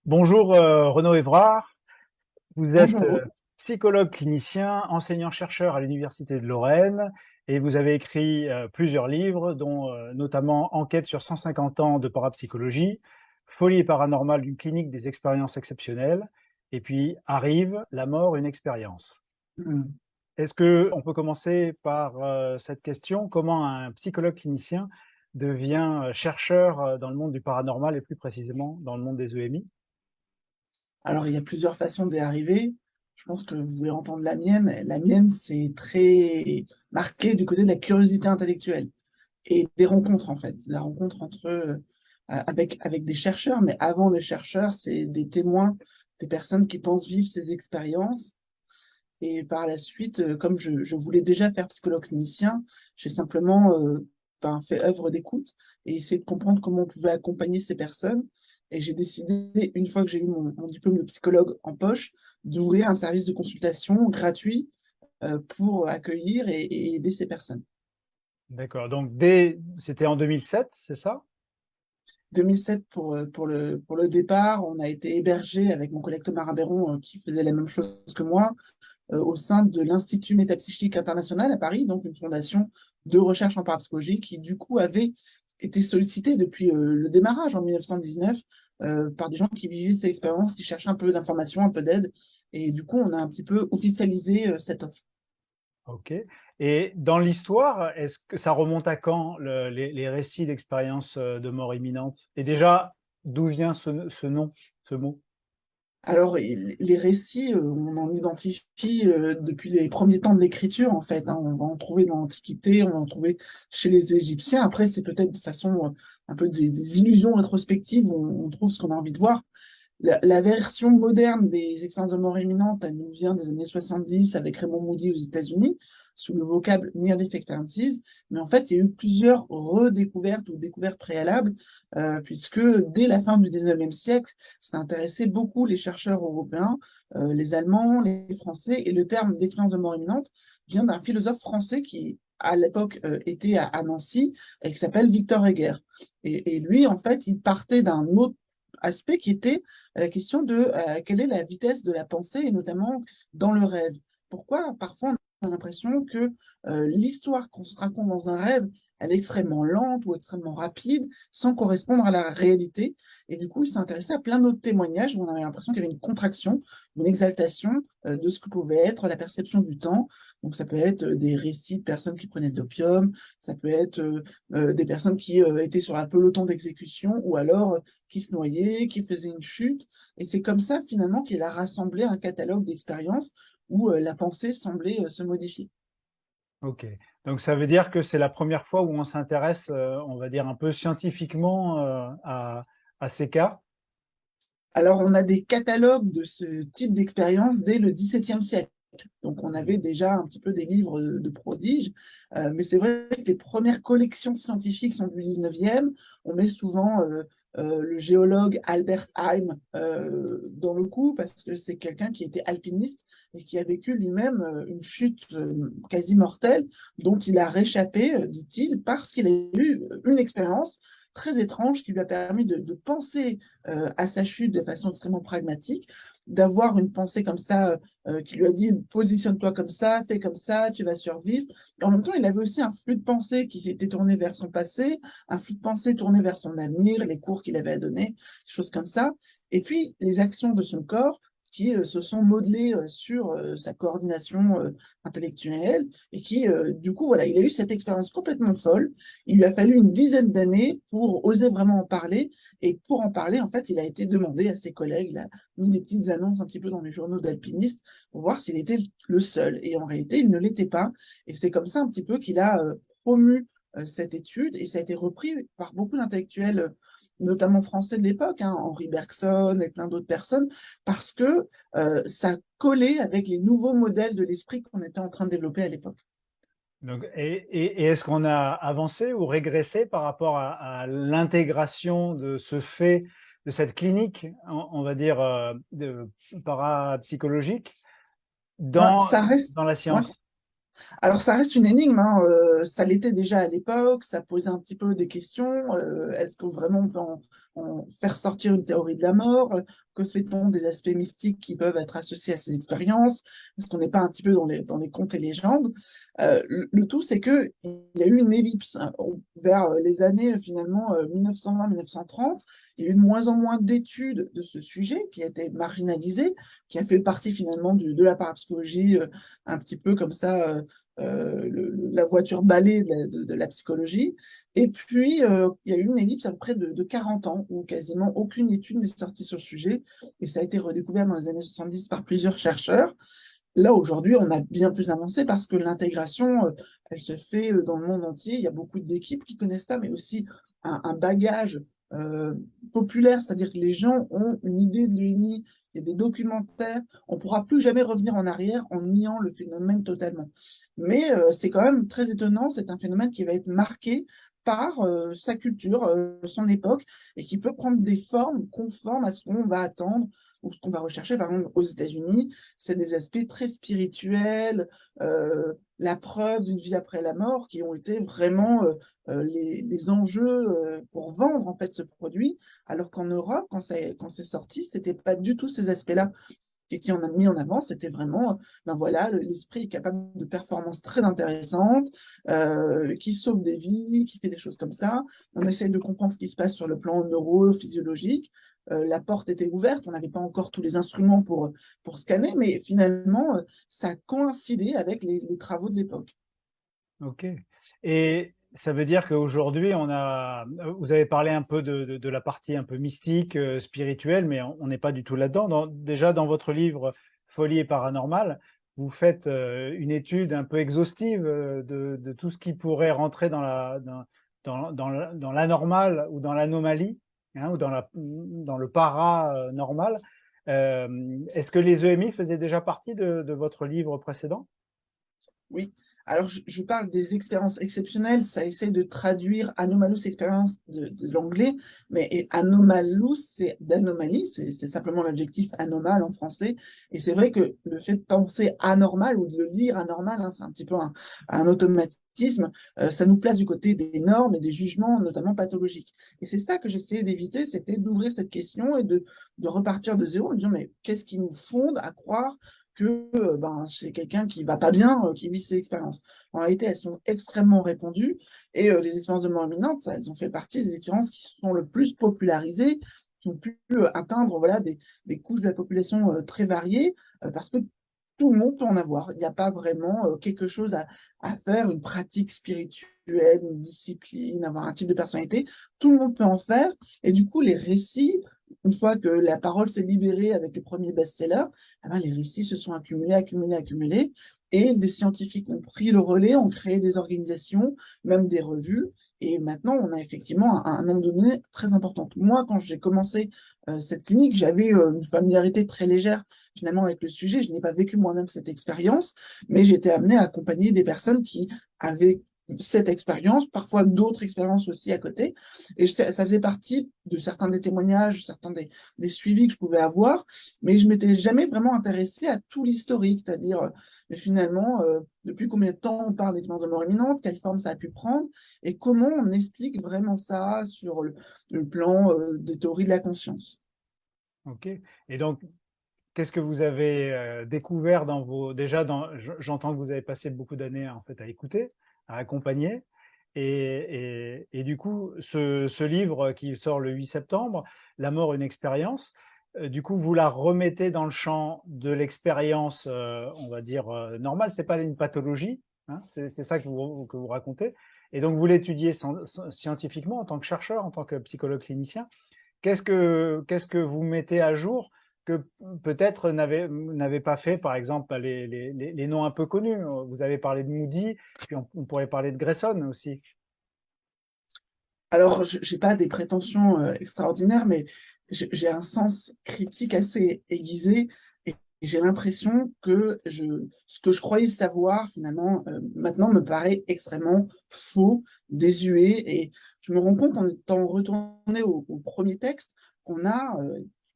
Bonjour Renaud Évrard, vous êtes Bonjour. psychologue clinicien, enseignant-chercheur à l'Université de Lorraine et vous avez écrit plusieurs livres, dont notamment Enquête sur 150 ans de parapsychologie, Folie et paranormale d'une clinique des expériences exceptionnelles, et puis Arrive, la mort, une expérience. Hmm. Est-ce que on peut commencer par cette question, comment un psychologue clinicien devient chercheur dans le monde du paranormal et plus précisément dans le monde des EMI? Alors, il y a plusieurs façons d'y arriver. Je pense que vous voulez entendre la mienne. La mienne, c'est très marqué du côté de la curiosité intellectuelle et des rencontres, en fait. La rencontre avec des chercheurs, mais avant les chercheurs, c'est des témoins, des personnes qui pensent vivre ces expériences. Et par la suite, comme je voulais déjà faire psychologue clinicien, j'ai simplement fait œuvre d'écoute et essayé de comprendre comment on pouvait accompagner ces personnes. Et j'ai décidé, une fois que j'ai eu mon diplôme de psychologue en poche, d'ouvrir un service de consultation gratuit pour accueillir et aider ces personnes. D'accord. Donc, c'était en 2007, c'est ça? 2007 pour le départ, on a été hébergé avec mon collègue Thomas Rabéron qui faisait la même chose que moi au sein de l'Institut Métapsychique International à Paris, donc une fondation de recherche en parapsychologie qui, du coup, avait été sollicitée depuis le démarrage en 1919 par des gens qui vivaient ces expériences, qui cherchaient un peu d'informations, un peu d'aide. Et du coup, on a un petit peu officialisé cette offre. Ok. Et dans l'histoire, est-ce que ça remonte à quand les récits d'expériences de mort imminente? Et déjà, d'où vient ce nom, ce mot? Alors, les récits, on en identifie depuis les premiers temps de l'écriture, en fait, hein. On va en trouver dans l'Antiquité, on va en trouver chez les Égyptiens. Après, c'est peut-être de façon un peu des illusions rétrospectives où on trouve ce qu'on a envie de voir. La version moderne des expériences de mort imminente, elle nous vient des années 70 avec Raymond Moody aux États-Unis, sous le vocable Near-Death Experiences. Mais en fait, il y a eu plusieurs redécouvertes ou découvertes préalables, puisque dès la fin du 19e siècle, ça intéressait beaucoup les chercheurs européens, les Allemands, les Français, et le terme d'expérience de mort imminente vient d'un philosophe français qui, à l'époque, était à Nancy, et qui s'appelle Victor Heger. Et lui, en fait, il partait d'un autre aspect qui était la question de quelle est la vitesse de la pensée, et notamment dans le rêve. Pourquoi parfois on a l'impression que l'histoire qu'on se raconte dans un rêve, elle est extrêmement lente ou extrêmement rapide, sans correspondre à la réalité. Et du coup, il s'est intéressé à plein d'autres témoignages où on avait l'impression qu'il y avait une contraction, une exaltation de ce que pouvait être la perception du temps. Donc ça peut être des récits de personnes qui prenaient de l'opium, ça peut être des personnes qui étaient sur un peloton d'exécution, ou alors qui se noyaient, qui faisaient une chute. Et c'est comme ça, finalement, qu'il a rassemblé un catalogue d'expériences où la pensée semblait se modifier. Ok. Donc, ça veut dire que c'est la première fois où on s'intéresse, on va dire un peu scientifiquement, à ces cas. Alors, on a des catalogues de ce type d'expérience dès le XVIIe siècle. Donc, on avait déjà un petit peu des livres de prodiges, mais c'est vrai que les premières collections scientifiques sont du 19e. On met souvent le géologue Albert Heim dans le coup, parce que c'est quelqu'un qui était alpiniste et qui a vécu lui-même une chute quasi mortelle, dont il a réchappé, dit-il, parce qu'il a eu une expérience très étrange qui lui a permis de penser à sa chute de façon extrêmement pragmatique, d'avoir une pensée comme ça qui lui a dit positionne-toi comme ça, fais comme ça, tu vas survivre. Et en même temps, il avait aussi un flux de pensée qui s'était tourné vers son passé, un flux de pensée tourné vers son avenir, les cours qu'il avait à donner, des choses comme ça. Et puis, les actions de son corps qui se sont modelées sur sa coordination intellectuelle et qui, du coup, voilà, il a eu cette expérience complètement folle. Il lui a fallu une dizaine d'années pour oser vraiment en parler. Et pour en parler, en fait, il a été demandé à ses collègues, il a mis des petites annonces un petit peu dans les journaux d'alpinistes pour voir s'il était le seul. Et en réalité, il ne l'était pas. Et c'est comme ça un petit peu qu'il a promu cette étude et ça a été repris par beaucoup d'intellectuels, notamment français de l'époque, hein, Henri Bergson et plein d'autres personnes, parce que ça collait avec les nouveaux modèles de l'esprit qu'on était en train de développer à l'époque. Donc, et est-ce qu'on a avancé ou régressé par rapport à l'intégration de ce fait, de cette clinique, on va dire, parapsychologique Ben, dans, ça reste, dans la ouais. science? Alors, ça reste une énigme, hein, ça l'était déjà à l'époque, ça posait un petit peu des questions. Est-ce que vraiment on peut en faire sortir une théorie de la mort? Que fait-on des aspects mystiques qui peuvent être associés à ces expériences? Est-ce qu'on n'est pas un petit peu dans les contes et légendes? Le tout, c'est qu'il y a eu une ellipse hein, vers les années finalement 1920-1930. Il y a eu de moins en moins d'études de ce sujet qui a été marginalisé, qui a fait partie finalement de la parapsychologie, un petit peu comme ça, la voiture balai de la psychologie. Et puis, il y a eu une ellipse à peu près de 40 ans où quasiment aucune étude n'est sortie sur le sujet. Et ça a été redécouvert dans les années 70 par plusieurs chercheurs. Là, aujourd'hui, on a bien plus avancé parce que l'intégration, elle se fait dans le monde entier. Il y a beaucoup d'équipes qui connaissent ça, mais aussi un bagage euh, populaire, c'est-à-dire que les gens ont une idée de l'UNI, il y a des documentaires, on ne pourra plus jamais revenir en arrière en niant le phénomène totalement. Mais c'est quand même très étonnant, c'est un phénomène qui va être marqué par sa culture, son époque, et qui peut prendre des formes conformes à ce qu'on va attendre ou ce qu'on va rechercher. Par exemple, aux États-Unis, c'est des aspects très spirituels, la preuve d'une vie après la mort, qui ont été vraiment les enjeux pour vendre en fait ce produit, alors qu'en Europe, quand c'est sorti, c'était pas du tout ces aspects-là qui en a mis en avant, c'était vraiment, ben voilà, l'esprit est capable de performances très intéressantes, qui sauve des vies, qui fait des choses comme ça. On essaye de comprendre ce qui se passe sur le plan neurophysiologique. La porte était ouverte, on n'avait pas encore tous les instruments pour scanner, mais finalement, ça a coïncidé avec les travaux de l'époque. Ok. Et ça veut dire qu'aujourd'hui, vous avez parlé un peu de la partie un peu mystique, spirituelle, mais on n'est pas du tout là-dedans. Déjà, dans votre livre Folie et paranormal, vous faites une étude un peu exhaustive de tout ce qui pourrait rentrer dans l'anormal ou dans l'anomalie, hein, ou dans le paranormal. Est-ce que les EMI faisaient déjà partie de votre livre précédent? Oui. Alors, je parle des expériences exceptionnelles. Ça essaie de traduire anomalous expérience de l'anglais, mais anomalous, c'est d'anomalie. C'est simplement l'adjectif anormal en français. Et c'est vrai que le fait de penser anormal ou de le lire anormal, hein, c'est un petit peu un automatisme. Ça nous place du côté des normes et des jugements, notamment pathologiques. Et c'est ça que j'essayais d'éviter, c'était d'ouvrir cette question et de repartir de zéro en disant, mais qu'est-ce qui nous fonde à croire que ben, c'est quelqu'un qui va pas bien, qui vit ces expériences. En réalité, elles sont extrêmement répandues et les expériences de mort imminente, elles ont fait partie des expériences qui sont le plus popularisées, qui ont pu atteindre voilà, des couches de la population très variées, parce que tout le monde peut en avoir. Il n'y a pas vraiment quelque chose à faire, une pratique spirituelle, une discipline, avoir un type de personnalité. Tout le monde peut en faire. Et du coup, les récits, une fois que la parole s'est libérée avec le premier best-seller, eh ben, les récits se sont accumulés, accumulés, accumulés. Et des scientifiques ont pris le relais, ont créé des organisations, même des revues. Et maintenant, on a effectivement un nombre de données très important. Moi, quand j'ai commencé cette clinique, j'avais une familiarité très légère finalement avec le sujet. Je n'ai pas vécu moi-même cette expérience, mais j'étais amenée à accompagner des personnes qui avaient cette expérience, parfois d'autres expériences aussi à côté. Et ça faisait partie de certains des témoignages, certains des suivis que je pouvais avoir, mais je m'étais jamais vraiment intéressée à tout l'historique, c'est-à-dire, mais finalement, depuis combien de temps on parle d'expérience de mort imminente, quelle forme ça a pu prendre, et comment on explique vraiment ça sur le plan des théories de la conscience. Ok. Et donc, qu'est-ce que vous avez découvert dans vos... Déjà, j'entends que vous avez passé beaucoup d'années en fait à écouter, à accompagner. Et du coup, ce livre qui sort le 8 septembre, La mort, une expérience, du coup, vous la remettez dans le champ de l'expérience, on va dire, normale. C'est pas une pathologie, hein, c'est ça que vous racontez. Et donc, vous l'étudiez scientifiquement en tant que chercheur, en tant que psychologue clinicien. Qu'est-ce que vous mettez à jour que peut-être n'avez pas fait, par exemple, les noms un peu connus. Vous avez parlé de Moody, puis on pourrait parler de Grayson aussi. Alors, je n'ai pas des prétentions extraordinaires, mais j'ai un sens critique assez aiguisé et j'ai l'impression que ce que je croyais savoir, finalement, maintenant me paraît extrêmement faux, désuet. Et je me rends compte en étant retourné au premier texte qu'on a,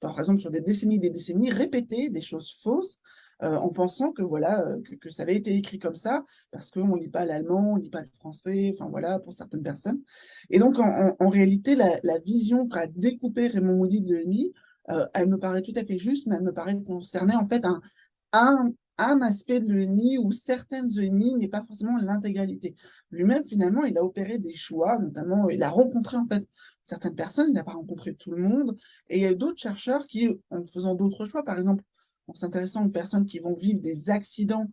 par exemple, sur des décennies, répété des choses fausses. En pensant que voilà que ça avait été écrit comme ça parce qu'on ne lit pas l'allemand, on ne lit pas le français, enfin voilà pour certaines personnes. Et donc, en réalité, la vision qu'a découpé Raymond Moody de l'EMI, elle me paraît tout à fait juste, mais elle me paraît concerner en fait un, un aspect de l'EMI ou certaines EMI, mais pas forcément l'intégralité. Lui-même, finalement, il a opéré des choix, notamment, il a rencontré en fait certaines personnes, il n'a pas rencontré tout le monde, et il y a d'autres chercheurs qui, en faisant d'autres choix, par exemple, en s'intéressant aux personnes qui vont vivre des accidents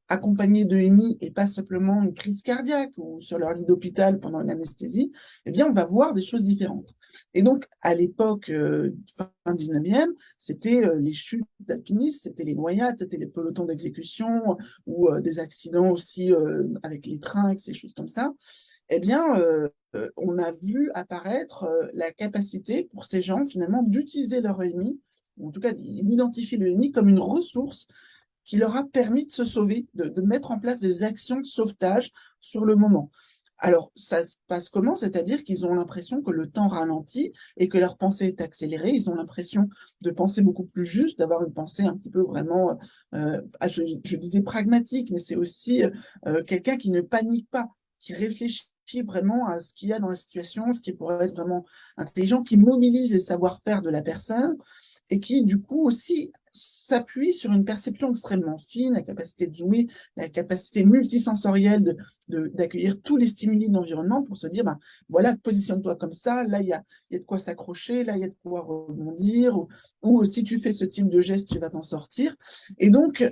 accompagnés de EMI et pas simplement une crise cardiaque ou sur leur lit d'hôpital pendant une anesthésie, eh bien, on va voir des choses différentes. Et donc, à l'époque, fin 19e, c'était les chutes d'alpinistes, c'était les noyades, c'était les pelotons d'exécution ou des accidents aussi avec les trains, ces choses comme ça. Eh bien, on a vu apparaître la capacité pour ces gens, finalement, d'utiliser leur EMI, ou en tout cas, ils identifient le EMI comme une ressource qui leur a permis de se sauver, de mettre en place des actions de sauvetage sur le moment. Alors, ça se passe comment? C'est-à-dire qu'ils ont l'impression que le temps ralentit et que leur pensée est accélérée. Ils ont l'impression de penser beaucoup plus juste, d'avoir une pensée un petit peu vraiment, je disais pragmatique, mais c'est aussi quelqu'un qui ne panique pas, qui réfléchit vraiment à ce qu'il y a dans la situation, ce qui pourrait être vraiment intelligent, qui mobilise les savoir-faire de la personne et qui, du coup, aussi s'appuie sur une perception extrêmement fine, la capacité de zoomer, la capacité multisensorielle d'accueillir tous les stimuli de l'environnement pour se dire, ben, voilà, positionne-toi comme ça, là, il y a de quoi s'accrocher, là, il y a de quoi rebondir, ou si tu fais ce type de geste, tu vas t'en sortir. Et donc,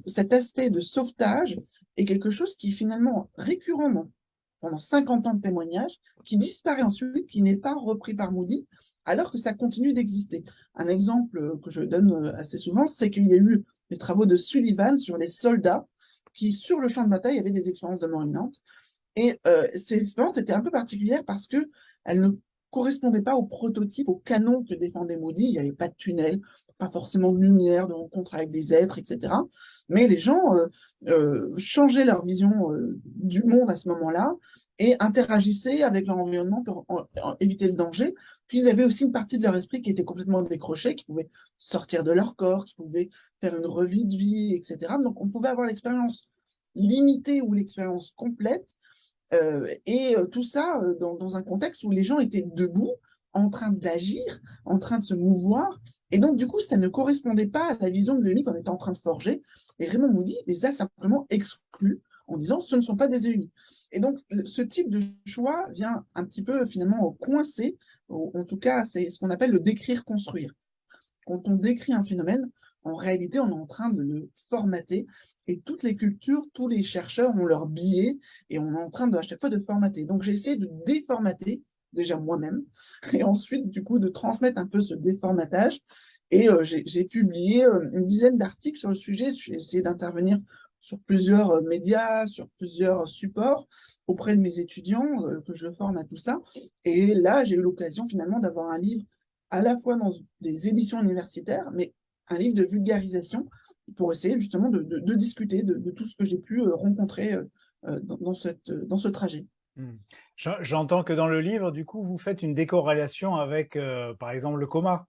cet aspect de sauvetage est quelque chose qui est finalement récurrent pendant 50 ans de témoignages, qui disparaît ensuite, qui n'est pas repris par Moody, alors que ça continue d'exister. Un exemple que je donne assez souvent, c'est qu'il y a eu des travaux de Sullivan sur les soldats qui, sur le champ de bataille, avaient des expériences de mort imminente. Et ces expériences étaient un peu particulières parce qu'elles ne correspondaient pas au prototype, au canon que défendait Moody. Il n'y avait pas de tunnel, pas forcément de lumière, de rencontre avec des êtres, etc. Mais les gens changeaient leur vision du monde à ce moment-là et interagissaient avec leur environnement pour éviter le danger. Puis ils avaient aussi une partie de leur esprit qui était complètement décrochée, qui pouvait sortir de leur corps, qui pouvait faire une revue de vie, etc. Donc on pouvait avoir l'expérience limitée ou l'expérience complète tout ça dans un contexte où les gens étaient debout, en train d'agir, en train de se mouvoir. Et donc, du coup, ça ne correspondait pas à la vision de l'EUNI qu'on était en train de forger. Et Raymond Moody les a simplement exclus en disant ce ne sont pas des EUNI. Et donc, ce type de choix vient un petit peu finalement coincer, en tout cas, c'est ce qu'on appelle le décrire-construire. Quand on décrit un phénomène, en réalité, on est en train de le formater. Et toutes les cultures, tous les chercheurs ont leur biais et on est en train à chaque fois de formater. Donc j'ai essayé de déformater déjà moi-même et ensuite du coup de transmettre un peu ce déformatage. Et j'ai publié une dizaine d'articles sur le sujet. J'ai essayé d'intervenir sur plusieurs médias, sur plusieurs supports auprès de mes étudiants que je forme à tout ça. Et là, j'ai eu l'occasion finalement d'avoir un livre à la fois dans des éditions universitaires, mais un livre de vulgarisation pour essayer justement de discuter de tout ce que j'ai pu rencontrer dans ce trajet. Hmm. J'entends que dans le livre, du coup, vous faites une décorrélation avec, par exemple, le coma.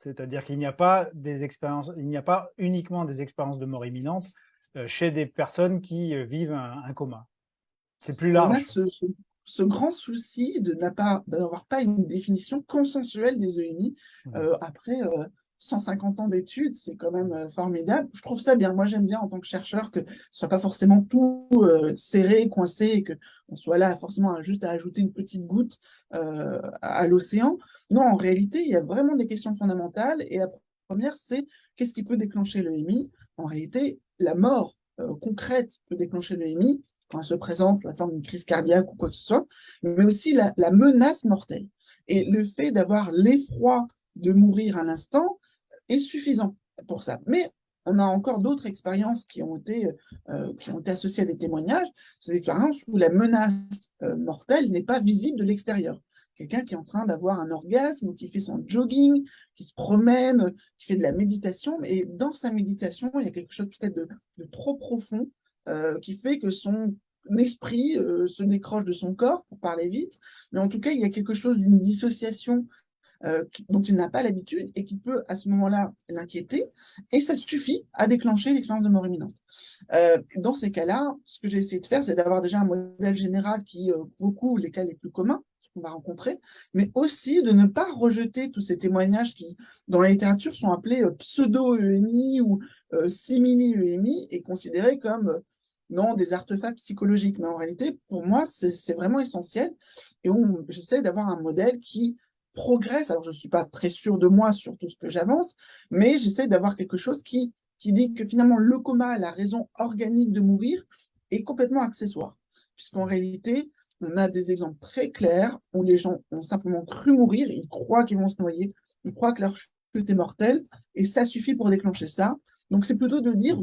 C'est-à-dire qu'il n'y a pas des expériences, il n'y a pas uniquement des expériences de mort imminente chez des personnes qui vivent un coma. C'est plus On a large. ce grand souci d'avoir pas une définition consensuelle des EMI. Hmm. Après 150 ans d'études, c'est quand même formidable. Je trouve ça bien. Moi, j'aime bien en tant que chercheur que ce soit pas forcément tout serré, coincé, et qu'on soit là forcément juste à ajouter une petite goutte à l'océan. Non, en réalité, il y a vraiment des questions fondamentales. Et la première, c'est qu'est-ce qui peut déclencher le l'EMI? En réalité, la mort concrète peut déclencher le l'EMI quand elle se présente sous la forme d'une crise cardiaque ou quoi que ce soit, mais aussi la menace mortelle. Et le fait d'avoir l'effroi de mourir à l'instant est suffisant pour ça. Mais on a encore d'autres expériences qui ont été associées à des témoignages, c'est des expériences où la menace mortelle n'est pas visible de l'extérieur. Quelqu'un qui est en train d'avoir un orgasme ou qui fait son jogging, qui se promène, qui fait de la méditation, et dans sa méditation, il y a quelque chose peut-être de trop profond qui fait que son esprit se décroche de son corps, pour parler vite, mais en tout cas, il y a quelque chose d'une dissociation dont il n'a pas l'habitude et qui peut à ce moment-là l'inquiéter, et ça suffit à déclencher l'expérience de mort imminente. Dans ces cas-là, ce que j'ai essayé de faire, c'est d'avoir déjà un modèle général qui recouvre les cas les plus communs, qu'on va rencontrer, mais aussi de ne pas rejeter tous ces témoignages qui, dans la littérature, sont appelés pseudo-EMI ou simili-EMI et considérés comme non, des artefacts psychologiques. Mais en réalité, pour moi, c'est vraiment essentiel. Et j'essaie d'avoir un modèle qui progresse. Alors, je ne suis pas très sûre de moi sur tout ce que j'avance, mais j'essaie d'avoir quelque chose qui dit que finalement, le coma, la raison organique de mourir, est complètement accessoire. Puisqu'en réalité, on a des exemples très clairs où les gens ont simplement cru mourir, ils croient qu'ils vont se noyer, ils croient que leur chute est mortelle, et ça suffit pour déclencher ça. Donc, c'est plutôt de dire,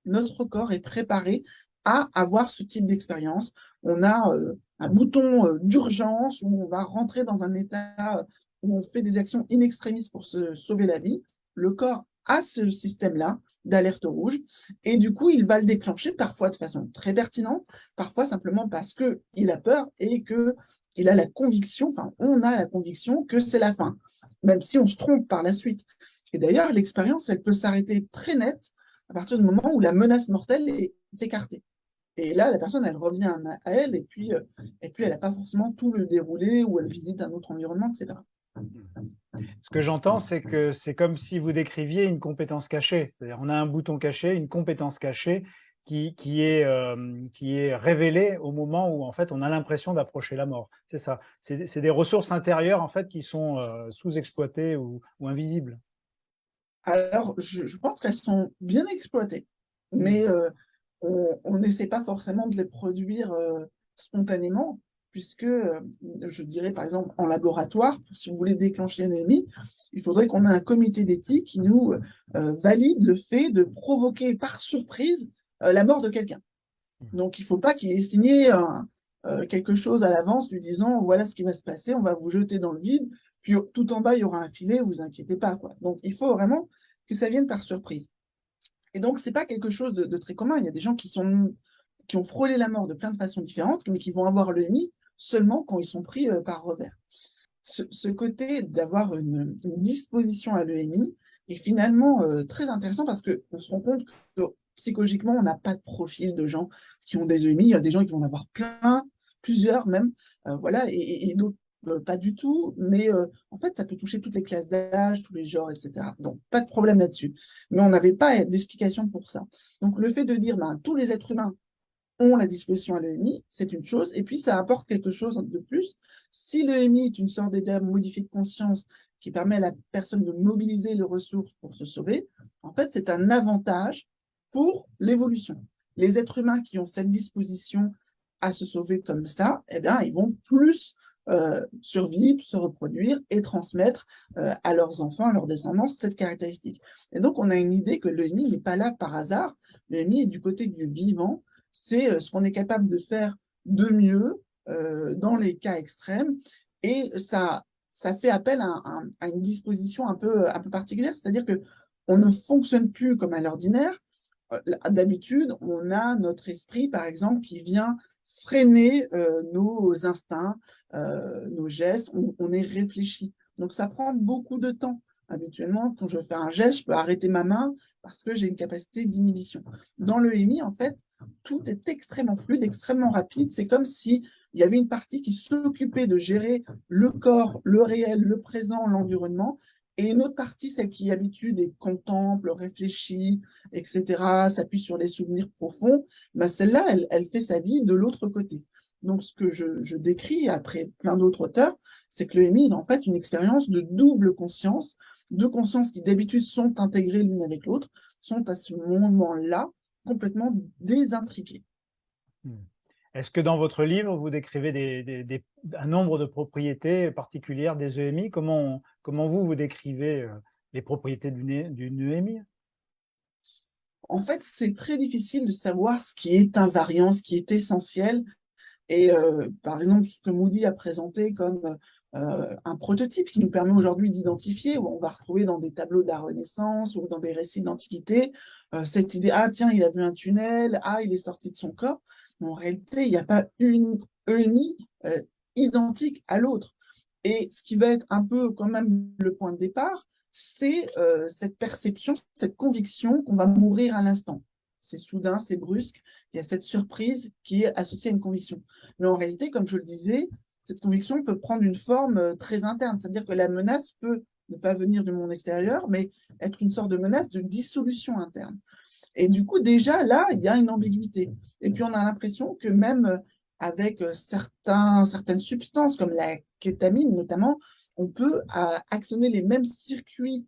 notre corps est préparé à avoir ce type d'expérience. On a un bouton d'urgence où on va rentrer dans un état où on fait des actions in extremis pour se sauver la vie. Le corps a ce système-là d'alerte rouge et du coup, il va le déclencher parfois de façon très pertinente, parfois simplement parce qu'il a peur et qu'il a la conviction, enfin, on a la conviction que c'est la fin, même si on se trompe par la suite. Et d'ailleurs, l'expérience, elle peut s'arrêter très nette à partir du moment où la menace mortelle est écartée. Et là, la personne, elle revient à elle, et puis elle n'a pas forcément tout le déroulé, ou elle visite un autre environnement, etc. Ce que j'entends, c'est que c'est comme si vous décriviez une compétence cachée. C'est-à-dire, on a un bouton caché, une compétence cachée qui est révélée au moment où, en fait, on a l'impression d'approcher la mort. C'est ça. C'est des ressources intérieures, en fait, qui sont sous-exploitées ou invisibles. Alors, je pense qu'elles sont bien exploitées, mais on n'essaie pas forcément de les produire spontanément, puisque je dirais par exemple en laboratoire, si vous voulez déclencher une EMI, il faudrait qu'on ait un comité d'éthique qui nous valide le fait de provoquer par surprise la mort de quelqu'un. Donc il ne faut pas qu'il ait signé quelque chose à l'avance lui disant voilà ce qui va se passer, on va vous jeter dans le vide, puis tout en bas il y aura un filet, vous inquiétez pas, quoi. Donc il faut vraiment que ça vienne par surprise. Et donc, c'est pas quelque chose de très commun. Il y a des gens qui ont frôlé la mort de plein de façons différentes, mais qui vont avoir l'EMI seulement quand ils sont pris par revers. Ce côté d'avoir une disposition à l'EMI est finalement très intéressant parce qu'on se rend compte que psychologiquement, on n'a pas de profil de gens qui ont des EMI. Il y a des gens qui vont en avoir plein, plusieurs même, voilà, et d'autres pas du tout, mais en fait, ça peut toucher toutes les classes d'âge, tous les genres, etc. Donc, pas de problème là-dessus. Mais on n'avait pas d'explication pour ça. Donc, le fait de dire, ben, tous les êtres humains ont la disposition à l'EMI, c'est une chose, et puis ça apporte quelque chose de plus. Si l'EMI est une sorte d'état modifié de conscience qui permet à la personne de mobiliser les ressources pour se sauver, en fait, c'est un avantage pour l'évolution. Les êtres humains qui ont cette disposition à se sauver comme ça, eh bien, ils vont plus survivre, se reproduire et transmettre à leurs enfants, à leurs descendants, cette caractéristique. Et donc, on a une idée que l'EMI n'est pas là par hasard. L'EMI est du côté du vivant. C'est ce qu'on est capable de faire de mieux dans les cas extrêmes. Et ça fait appel à une disposition un peu particulière, c'est-à-dire que on ne fonctionne plus comme à l'ordinaire. D'habitude, on a notre esprit, par exemple, qui vient freiner nos instincts, nos gestes, on est réfléchi. Donc, ça prend beaucoup de temps. Habituellement, quand je fais un geste, je peux arrêter ma main parce que j'ai une capacité d'inhibition. Dans l'EMI, en fait, tout est extrêmement fluide, extrêmement rapide. C'est comme s'il y avait une partie qui s'occupait de gérer le corps, le réel, le présent, l'environnement, et une autre partie, celle qui habitude et contemple, réfléchit, etc., s'appuie sur les souvenirs profonds, ben celle-là, elle fait sa vie de l'autre côté. Donc, ce que je décris après plein d'autres auteurs, c'est que l'EMI est en fait une expérience de double conscience, deux consciences qui d'habitude sont intégrées l'une avec l'autre, sont à ce moment-là complètement désintriquées. Est-ce que dans votre livre, vous décrivez un nombre de propriétés particulières des EMI? Comment vous décrivez les propriétés d'une EMI? En fait, c'est très difficile de savoir ce qui est invariant, ce qui est essentiel. Et par exemple, ce que Moody a présenté comme un prototype qui nous permet aujourd'hui d'identifier, où on va retrouver dans des tableaux de la Renaissance ou dans des récits d'Antiquité, cette idée, ah tiens, il a vu un tunnel, ah, il est sorti de son corps. Mais en réalité, il n'y a pas une EMI identique à l'autre. Et ce qui va être un peu quand même le point de départ, c'est cette perception, cette conviction qu'on va mourir à l'instant. C'est soudain, c'est brusque, il y a cette surprise qui est associée à une conviction. Mais en réalité, comme je le disais, cette conviction peut prendre une forme très interne, c'est-à-dire que la menace peut ne pas venir du monde extérieur, mais être une sorte de menace de dissolution interne. Et du coup, déjà, là, il y a une ambiguïté. Et puis, on a l'impression que même avec certaines substances, comme la kétamine notamment, on peut actionner les mêmes circuits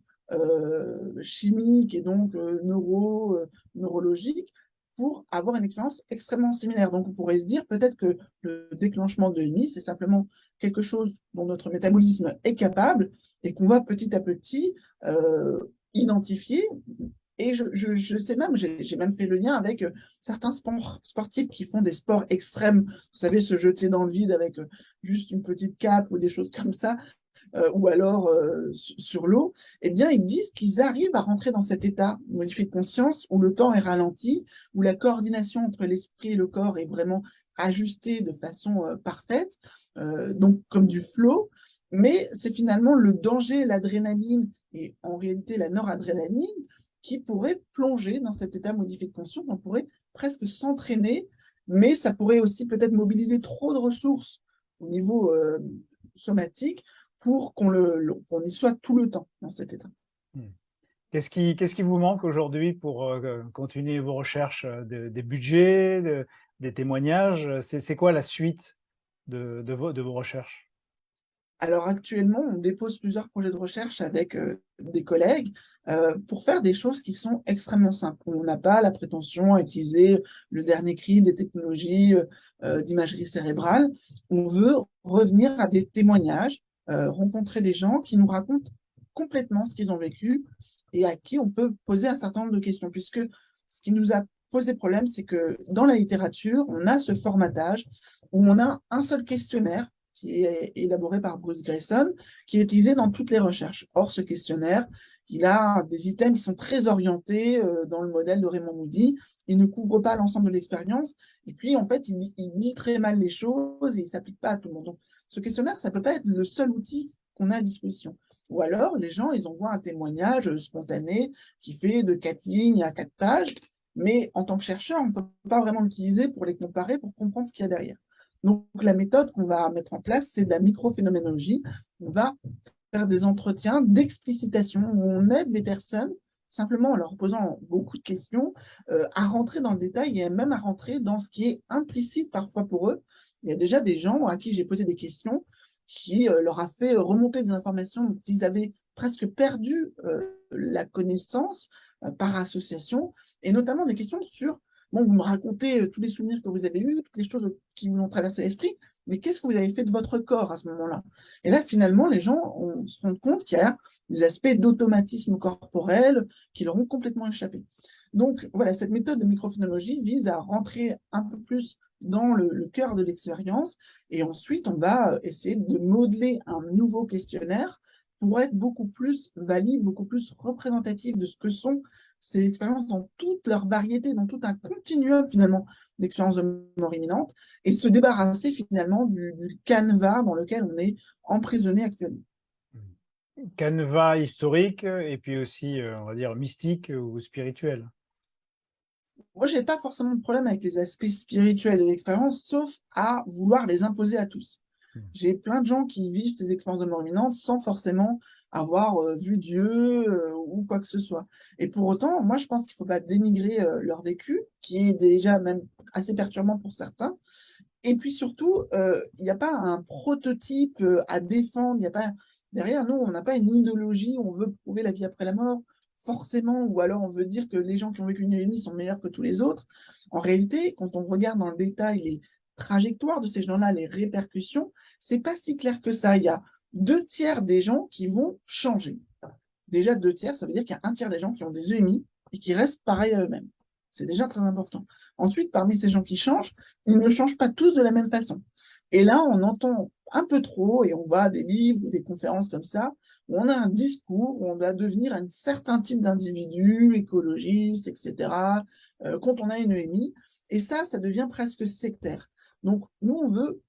chimiques et donc neurologiques pour avoir une expérience extrêmement similaire. Donc, on pourrait se dire peut-être que le déclenchement de l'EMI, c'est simplement quelque chose dont notre métabolisme est capable et qu'on va petit à petit identifier. Et je sais même, j'ai même fait le lien avec certains sportifs qui font des sports extrêmes, vous savez, se jeter dans le vide avec juste une petite cape ou des choses comme ça, ou alors sur l'eau. Eh bien, ils disent qu'ils arrivent à rentrer dans cet état modifié de conscience où le temps est ralenti, où la coordination entre l'esprit et le corps est vraiment ajustée de façon parfaite, donc comme du flow. Mais c'est finalement le danger, l'adrénaline et en réalité la noradrénaline qui pourrait plonger dans cet état modifié de conscience. On pourrait presque s'entraîner, mais ça pourrait aussi peut-être mobiliser trop de ressources au niveau somatique pour qu'on y soit tout le temps dans cet état. Hmm. Qu'est-ce qui vous manque aujourd'hui pour continuer vos recherches, des budgets, des témoignages? C'est quoi la suite de vos recherches? Alors actuellement, on dépose plusieurs projets de recherche avec des collègues pour faire des choses qui sont extrêmement simples. On n'a pas la prétention à utiliser le dernier cri des technologies d'imagerie cérébrale. On veut revenir à des témoignages, rencontrer des gens qui nous racontent complètement ce qu'ils ont vécu et à qui on peut poser un certain nombre de questions. Puisque ce qui nous a posé problème, c'est que dans la littérature, on a ce formatage où on a un seul questionnaire qui est élaboré par Bruce Greyson, qui est utilisé dans toutes les recherches. Or, ce questionnaire, il a des items qui sont très orientés dans le modèle de Raymond Moody. Il ne couvre pas l'ensemble de l'expérience. Et puis, en fait, il dit très mal les choses et il ne s'applique pas à tout le monde. Donc, ce questionnaire, ça ne peut pas être le seul outil qu'on a à disposition. Ou alors, les gens, ils envoient un témoignage spontané qui fait de 4 lignes à 4 pages. Mais en tant que chercheur, on ne peut pas vraiment l'utiliser pour les comparer, pour comprendre ce qu'il y a derrière. Donc, la méthode qu'on va mettre en place, c'est de la microphénoménologie. On va faire des entretiens d'explicitation où on aide les personnes simplement en leur posant beaucoup de questions à rentrer dans le détail et même à rentrer dans ce qui est implicite parfois pour eux. Il y a déjà des gens à qui j'ai posé des questions qui leur a fait remonter des informations dont ils avaient presque perdu la connaissance par association, et notamment des questions sur bon, vous me racontez tous les souvenirs que vous avez eus, toutes les choses qui vous ont traversé l'esprit, mais qu'est-ce que vous avez fait de votre corps à ce moment-là? Et là, finalement, les gens se rendent compte qu'il y a des aspects d'automatisme corporel qui leur ont complètement échappé. Donc, voilà, cette méthode de microphénologie vise à rentrer un peu plus dans le cœur de l'expérience, et ensuite, on va essayer de modeler un nouveau questionnaire pour être beaucoup plus valide, beaucoup plus représentatif de ce que sont ces expériences dans toute leur variété, dans tout un continuum finalement d'expériences de mort imminente, et se débarrasser finalement du canevas dans lequel on est emprisonné actuellement. Canevas historique et puis aussi, on va dire, mystique ou spirituel. Moi, je n'ai pas forcément de problème avec les aspects spirituels de l'expérience, sauf à vouloir les imposer à tous. J'ai plein de gens qui vivent ces expériences de mort imminente sans forcément avoir vu Dieu ou quoi que ce soit. Et pour autant, moi, je pense qu'il ne faut pas dénigrer leur vécu, qui est déjà même assez perturbant pour certains. Et puis surtout, il n'y a pas un prototype à défendre. Il y a pas derrière nous, on n'a pas une idéologie où on veut prouver la vie après la mort, forcément, ou alors on veut dire que les gens qui ont vécu une ennemi sont meilleurs que tous les autres. En réalité, quand on regarde dans le détail les trajectoires de ces gens-là, les répercussions, c'est pas si clair que ça. Il y a 2 tiers des gens qui vont changer. Déjà 2 tiers, ça veut dire qu'il y a 1 tiers des gens qui ont des EMI et qui restent pareils à eux-mêmes. C'est déjà très important. Ensuite, parmi ces gens qui changent, ils ne changent pas tous de la même façon. Et là, on entend un peu trop, et on va à des livres ou des conférences comme ça, où on a un discours où on doit devenir un certain type d'individu, écologiste, etc., quand on a une EMI. Et ça devient presque sectaire. Donc, nous, on veut,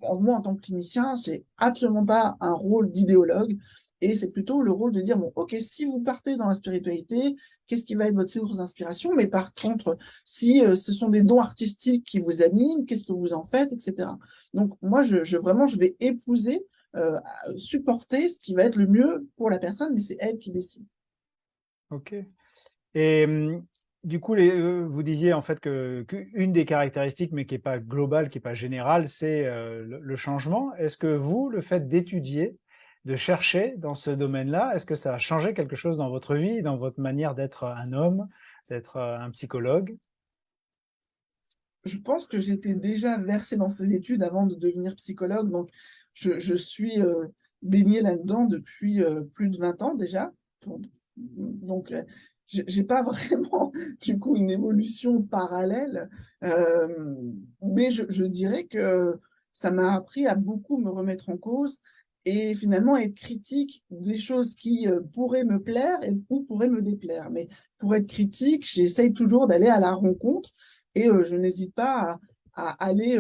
moi, en tant que clinicien, j'ai absolument pas un rôle d'idéologue. Et c'est plutôt le rôle de dire, bon, ok, si vous partez dans la spiritualité, qu'est-ce qui va être votre source d'inspiration? Mais par contre, si ce sont des dons artistiques qui vous animent, qu'est-ce que vous en faites, etc. Donc, moi, vraiment, je vais épouser, supporter ce qui va être le mieux pour la personne, mais c'est elle qui décide. Ok. Et du coup, vous disiez en fait qu'une des caractéristiques, mais qui n'est pas globale, qui n'est pas générale, c'est le changement. Est-ce que vous, le fait d'étudier, de chercher dans ce domaine-là, est-ce que ça a changé quelque chose dans votre vie, dans votre manière d'être un homme, d'être un psychologue? Je pense que j'étais déjà versée dans ces études avant de devenir psychologue, donc je suis baignée là-dedans depuis plus de 20 ans déjà. Donc, j'ai pas vraiment du coup une évolution parallèle, euh, mais je dirais que ça m'a appris à beaucoup me remettre en cause et finalement être critique des choses qui pourraient me plaire ou pourraient me déplaire. Mais pour être critique, j'essaye toujours d'aller à la rencontre et je n'hésite pas à aller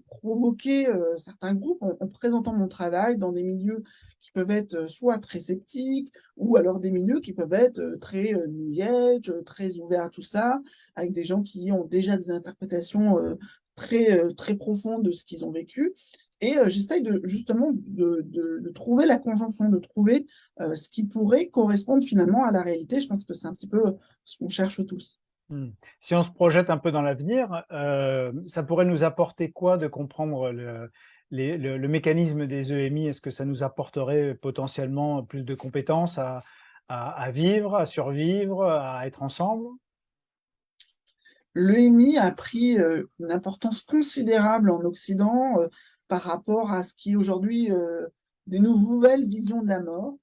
provoquer certains groupes en présentant mon travail dans des milieux qui peuvent être soit très sceptiques, ou alors des milieux qui peuvent être très New Age, très ouverts à tout ça, avec des gens qui ont déjà des interprétations très profondes de ce qu'ils ont vécu. Et j'essaye justement de trouver la conjonction, de trouver ce qui pourrait correspondre finalement à la réalité. Je pense que c'est un petit peu ce qu'on cherche tous. Hmm. Si on se projette un peu dans l'avenir, ça pourrait nous apporter quoi de comprendre le mécanisme des EMI? Est-ce que ça nous apporterait potentiellement plus de compétences à vivre, à survivre, à être ensemble? L'EMI a pris une importance considérable en Occident par rapport à ce qui est aujourd'hui des nouvelles visions de la mort.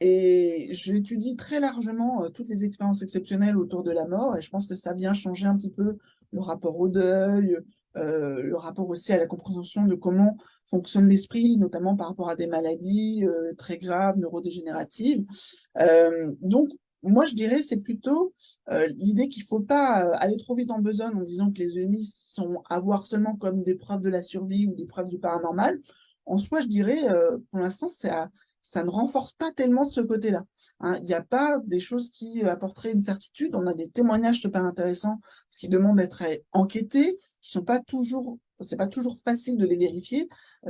Et j'étudie très largement toutes les expériences exceptionnelles autour de la mort, et je pense que ça vient changer un petit peu le rapport au deuil, le rapport aussi à la compréhension de comment fonctionne l'esprit, notamment par rapport à des maladies très graves, neurodégénératives. Donc, moi, je dirais, c'est plutôt l'idée qu'il ne faut pas aller trop vite en besogne en disant que les EMI sont à voir seulement comme des preuves de la survie ou des preuves du paranormal. En soi, je dirais, pour l'instant, ça ne renforce pas tellement ce côté-là. Hein. Il n'y a pas des choses qui apporteraient une certitude. On a des témoignages super intéressants qui demandent d'être enquêtés, qui sont pas toujours, c'est pas toujours facile de les vérifier,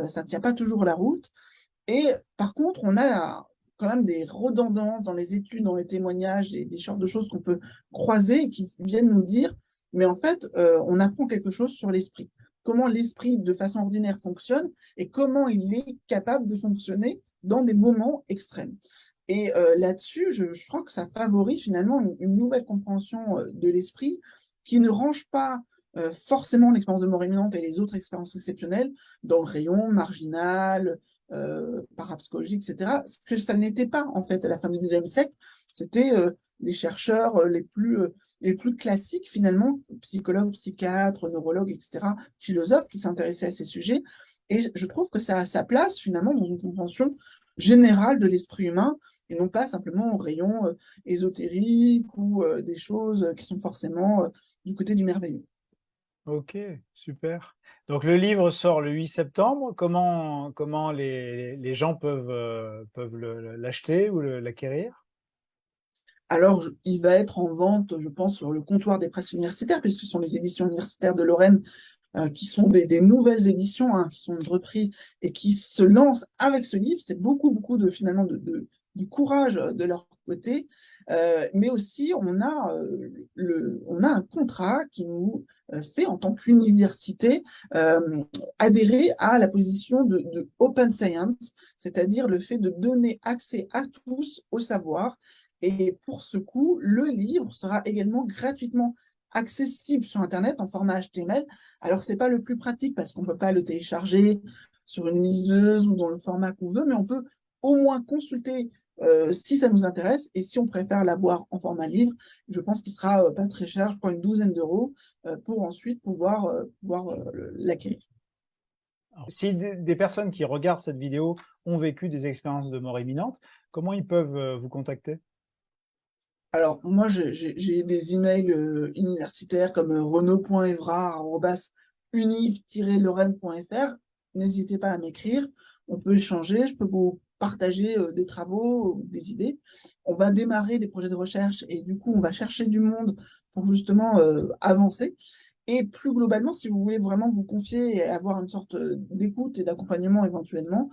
ça ne tient pas toujours la route. Et par contre, on a quand même des redondances dans les études, dans les témoignages, des genres de choses qu'on peut croiser et qui viennent nous dire, mais en fait, on apprend quelque chose sur l'esprit. Comment l'esprit, de façon ordinaire, fonctionne et comment il est capable de fonctionner dans des moments extrêmes. Et là-dessus, je crois que ça favorise finalement une nouvelle compréhension de l'esprit qui ne range pas forcément l'expérience de mort imminente et les autres expériences exceptionnelles dans le rayon marginal, parapsychologique, etc. Ce que ça n'était pas, en fait, à la fin du 19e siècle. C'était les chercheurs les plus classiques, finalement, psychologues, psychiatres, neurologues, etc., philosophes qui s'intéressaient à ces sujets. Et je trouve que ça a sa place, finalement, dans une compréhension générale de l'esprit humain, et non pas simplement au rayon ésotérique ou des choses qui sont forcément du côté du merveilleux. Ok, super. Donc le livre sort le 8 septembre. Comment les gens peuvent l'acheter ou l'acquérir? Alors, il va être en vente, je pense, sur le comptoir des presses universitaires, puisque ce sont les éditions universitaires de Lorraine qui sont des nouvelles éditions, hein, qui sont une reprise et qui se lancent avec ce livre. C'est beaucoup de finalement du courage de leur côté, mais aussi on a un contrat qui nous fait en tant qu'université adhérer à la position de open science, c'est-à-dire le fait de donner accès à tous au savoir. Et pour ce coup, le livre sera également gratuitement accessible sur Internet en format HTML. Alors, ce n'est pas le plus pratique parce qu'on ne peut pas le télécharger sur une liseuse ou dans le format qu'on veut, mais on peut au moins consulter si ça nous intéresse et si on préfère l'avoir en format livre. Je pense qu'il sera pas très cher, je crois une douzaine d'euros, pour ensuite pouvoir l'acquérir. Alors, si des personnes qui regardent cette vidéo ont vécu des expériences de mort imminente, comment ils peuvent vous contacter? Alors, moi, j'ai des emails universitaires comme renaud.evra@univ-lorraine.fr. N'hésitez pas à m'écrire. On peut échanger. Je peux vous partager des travaux, des idées. On va démarrer des projets de recherche et du coup, on va chercher du monde pour justement avancer. Et plus globalement, si vous voulez vraiment vous confier et avoir une sorte d'écoute et d'accompagnement éventuellement,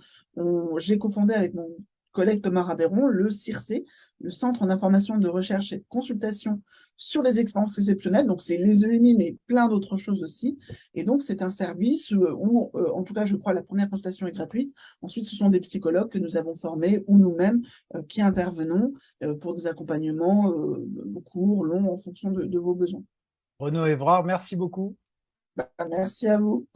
j'ai cofondé avec mon collègue Thomas Rabéron le CIRC, le Centre d'information de recherche et de consultation sur les expériences exceptionnelles. Donc, c'est les EMI, mais plein d'autres choses aussi. Et donc, c'est un service où, en tout cas, je crois, la première consultation est gratuite. Ensuite, ce sont des psychologues que nous avons formés ou nous-mêmes qui intervenons pour des accompagnements courts, longs, en fonction de vos besoins. Renaud Évrard, merci beaucoup. Merci à vous.